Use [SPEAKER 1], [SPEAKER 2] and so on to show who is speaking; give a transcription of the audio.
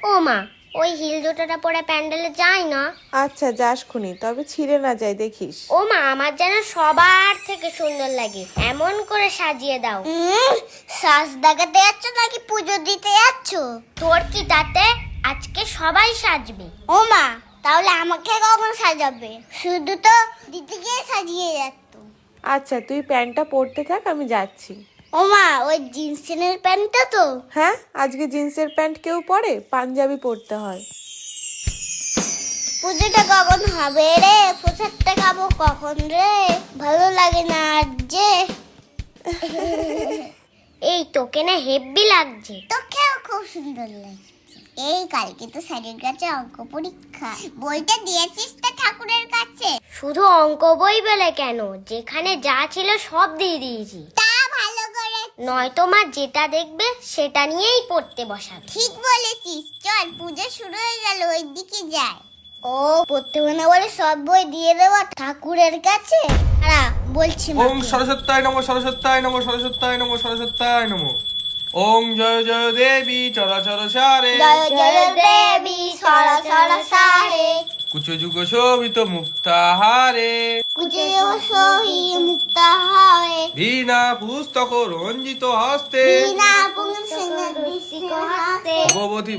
[SPEAKER 1] ও মা, ওই হিল জুতোটা পরে প্যান্ডেলে যাই না।
[SPEAKER 2] আচ্ছা যাস খুনি, তবে ছিঁড়ে না যায় দেখিস।
[SPEAKER 1] ও মা, আমার যেন সবার থেকে সুন্দর লাগে, এমন করে সাজিয়ে দাও। সাজ দেখাতে যাচ্ছ নাকি পুজো দিতে যাচ্ছ? তোর কি তাতে, আজকে সবাই সাজবে। ও মা, তাহলে আমাকে কখন সাজাবে? শুধু তো দিতে গিয়ে সাজিয়ে যাচ্ছ।
[SPEAKER 2] আচ্ছা তুই প্যান্টটা পরতে থাক, আমি যাচ্ছি।
[SPEAKER 1] ও মা, ওই জিন্সের প্যান্টটা তো?
[SPEAKER 2] হ্যাঁ, আজকে জিন্সের প্যান্ট কেউ পরে, পাঞ্জাবি পরতে হয়।
[SPEAKER 1] পুজোটা কখন হবে রে? প্রসাদটা খাবো কখন রে? ভালো লাগে না আর যে। এই তোকে না হেব্বি লাগছে। তোকেও খুব সুন্দর লাগছে। এই কালকে তো স্যারের কাছে অঙ্ক পরীক্ষা, বইটা দিয়েছিস তো ঠাকুরের কাছে? শুধু অঙ্ক বই বলে কেন, যেখানে যা ছিল সব দিয়ে দিয়েছি। তা ভালো করে, নয়তো মা যেটা দেখবে সেটা নিয়েই পড়তে বসাবে। ঠিক বলেছিস, চল পূজা শুরু হয়ে গেল, ওই দিকে যাই। ও পড়তে হবে না বলে সব বই দিয়ে দেওয়া ঠাকুরের কাছে? বলছি
[SPEAKER 3] ওং সরস্বত্যায় নমঃ সরস্বত্যায় নমঃ সরস্বত্যায় নমঃ সরস্বত্যায় নমঃ। ওং জয় জয় দেবী চরাচর সারে,
[SPEAKER 1] জয় জয় দেবী সরসর সারে,
[SPEAKER 3] কুচ যুগ শোভিত মুক্তাহারে,
[SPEAKER 1] কুজে সহি মুক্তাহারে,
[SPEAKER 3] বীণা পুস্তক রঞ্জিত হস্তে,
[SPEAKER 1] বিনা পুংসিং দৃষ্টিক হস্তে,
[SPEAKER 3] ভগবতী